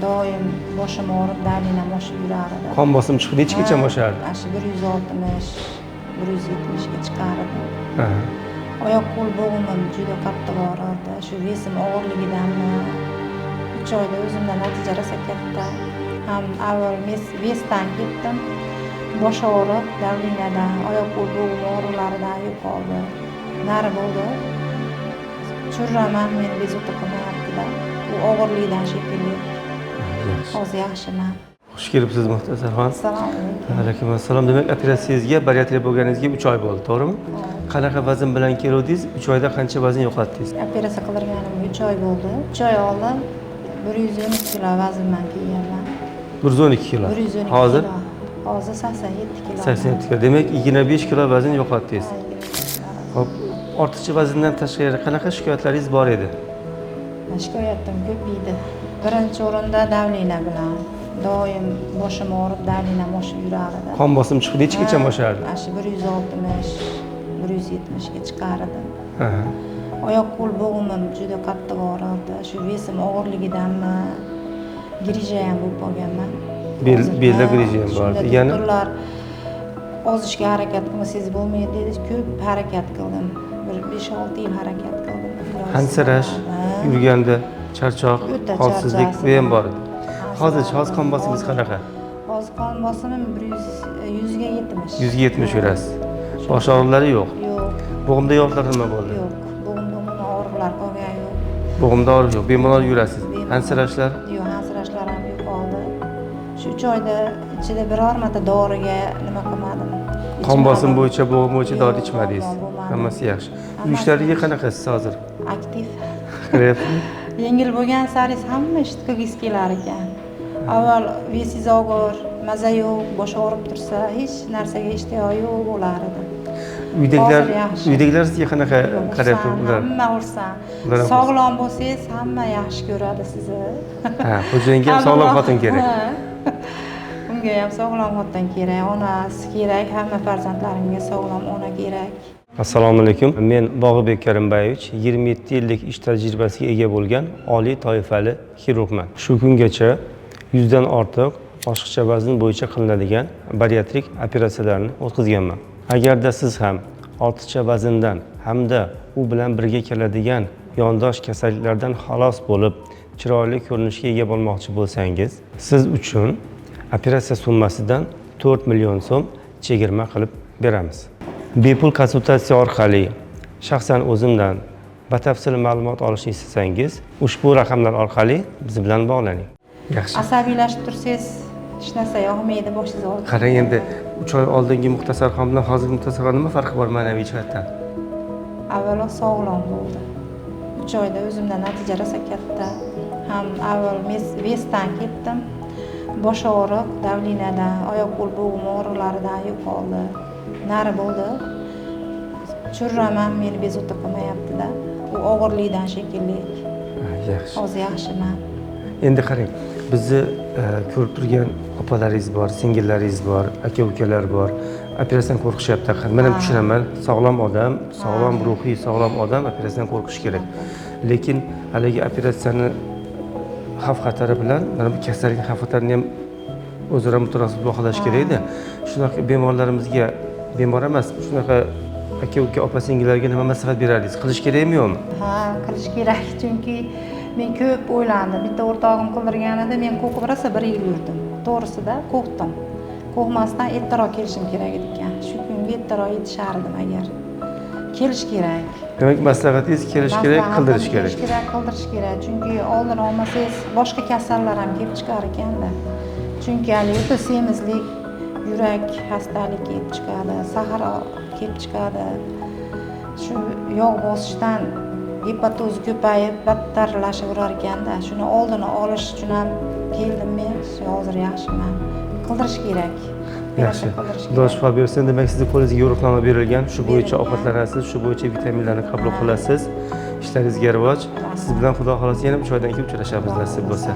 Doim boshim og'rib, dalinam oshib yurardi. Qon bosim chiqdi, nechgacha oshardi? Shu 160, 170 ga chiqardi. Ha. Oyoq qo'l bo'g'imim juda qattiq og'rirdi. Shu vesim og'irligidanmi 3 oyda o'zimdan natija rosa katta. Ham avval vesdan ketdim. Bosh og'riq, davlinadan, oyoq qo'l bo'g'im og'riqlaridan yo'qoldi. Nari bo'ldi. Churraman, meni bezovta qilmayapti-da. Bu og'irlikdan shekilli. Hozir yaxshiman. Xush kelibsiz Muxtasarxon. Assalomu alaykum. Alaykum assalom. Demak, operatsiyangizga bariatriya bo'lganingizga 3 oy bo'ldi, to'g'rimi? Qanaqa vazn bilan keldingiz? 3 oyda qancha vazn yo'qotdingiz? Operatsiya qildirganimga 3 oy bo'ldi. 3 oy oldin 112 kilo vaznman kelganman. 112 kilo. 112 Hozir kilo. Hozir 87 kilo. 87 kilo. Demak, 25 kilo vazn yo'qotdingiz. Xo'p, ortiqcha vazndan tashqari qanaqa shikoyatlaringiz bor edi? Shikoyatim ko'p edi. Birinchi o'rinda davlina bilan doim boshim og'rib, davlinam oshib yurardi. Qon bosim chiqdi, nechgacha oshardi? Shu 160, 170 ga chiqardi. Ha. Oyoq qo'l bo'g'imim juda qattiq og'rirdi. Shu vesim og'irligidanmi grija ham bo'lib qolganman. Belda grija ham bor. Ya'ni doktorlar ozishga harakat qilmasangiz bo'lmaydi dedi. Ko'p harakat qildim. 5-6 yil harakat qildim. Hansirash, yurganda charchoq, holsizlik ham bor edi. Hozir qon bosimingiz qanaqa? Hozir qon bosimim 100 ga 70. 100 ga 70 yurasiz. Bosh og'riqlari yo'q. Yo'q. Bo'g'imda yog'lar nima bo'ldi? Yo'q. Bo'g'imda og'riqlar qolgan yo'q. Bo'g'imda og'riq yo'q. Bemalol yurasiz. Hansirashlar? Yo'q, hansirashlar ham yo'qoldi. Shu 3 oyda ichida biror marta doriga nima qilmadim. Qon bosim bo'yicha, bo'g'im bo'yicha dori ichmadingiz. Hammasi yaxshi. Uy ishlariga qanaqasiz hozir? Aktiv. Qilyapsizmi? Yengil bo'lgan sari hamma ish qilgisi kelar ekan. Avval vesingiz og'ir, maza yo'q, bosh og'rib tursa, hech narsaga ishtiyoq yo'q bo'lar edi. Uydagilar sizga qanaqa qarayapti ular? Hamma xursand. Sog'lom bo'lsangiz, hamma yaxshi ko'radi sizni. Ha, xo'jayinga ham sog'lom xotin kerak. Unga ham sog'lom xotin kerak, onasi kerak, hamma farzandlarimga sog'lom ona kerak. Assalomu alaykum. Men Bog'ibek Karimbayevich, 27 yillik ish tajribasiga ega bo'lgan oliy toifali xirurgman. Shu kungacha 100 dan ortiq oshiqcha vazn bo'yicha qilinadigan bariatrik operatsiyalarni o'tkazganman. Agarda siz ham ortiqcha vazndan hamda u bilan birga keladigan yondosh kasalliklardan xalos bo'lib, chiroyli ko'rinishga ega bo'lmoqchi bo'lsangiz, siz uchun operatsiya summasidan 4 million so'm chegirma qilib beramiz. Bepul konsultatsiya orqali shaxsan o'zimdan batafsil ma'lumot olishni istasangiz, ushbu raqamlar orqali biz bilan bog'laning. Yaxshi. Asabiylashib tursangiz, hech narsa yoqmaydi boshingiz og'riydi. Qarang endi 3 oy oldingi Muxtasarxon bilan hozirgi Muxtasarxon nima farqi bor ma'naviy jihatdan? Avvalo sog'lom bo'ldi. 3 oyda o'zimdan natija rosa katta. Ham avval vesdan ketdim. Bosh og'riq, davlinadan, oyoq qo'l bo'g'im og'riqlaridan yo'qoldi. Nari bo'ldi. Churraman, meni bezovta qilmayapti-da. U og'irlikdan shekilli. Yaxshi. Hozir yaxshiman. Endi qarang, bizni ko'rib turgan opalaringiz bor, singillaringiz bor, aka-ukalar bor. Operatsiyadan qo'rqishyapti. Men ham tushunaman. Sog'lom odam, sog'lom ruhiy, sog'lom odam operatsiyadan qo'rqish kerak. Lekin haligi operatsiyani xavf-xatari bilan mana bu kasallikning xavf-xatarini ham o'zaro mutanosib baholash kerak-da. Shunaqa bemorlarimizga, bemor emas, shunaqa aka-uka, opa-singillarga nima maslahat berardingiz? Qilish kerakmi yo'qmi? Ha, qilish kerak, chunki men ko'p o'ylandim. Bitta o'rtog'im qildirganida men qo'rqib rosa 1 yil yurdim. To'g'risida qo'rqdim. Qo'rqmasdan ertaroq kelishim kerak ekan. Shu kunga ertaroq yetishardim agar. Kelish kerak. Demak, maslahatingiz kelish kerak, qildirish kerak. Kelish kerak, qildirish kerak. Chunki oldin olmasangiz boshqa kasallar ham kelib chiqar ekanda. Chunki hali o'ta semizlik, yurak xastaligi kelib chiqadi, sahar kelib chiqadi. Shu yog' bosishdan gepatoz ko'payib, battarlashaverar ekanda. Shuni oldini olish uchun ham keldim men. Hozir yaxshiman. Qildirish kerak. Yaxshi. Xudo shifo bersin. Demak, sizning qo'lingizga yo'riqnoma berilgan. Shu bo'yicha ovqatlanasiz, shu bo'yicha vitaminlarni qabul qilasiz. Ishlaringizga rivoj. Siz bilan Xudo xolasa yana 3 oydan keyin uchrashamiz nasib bo'lsa.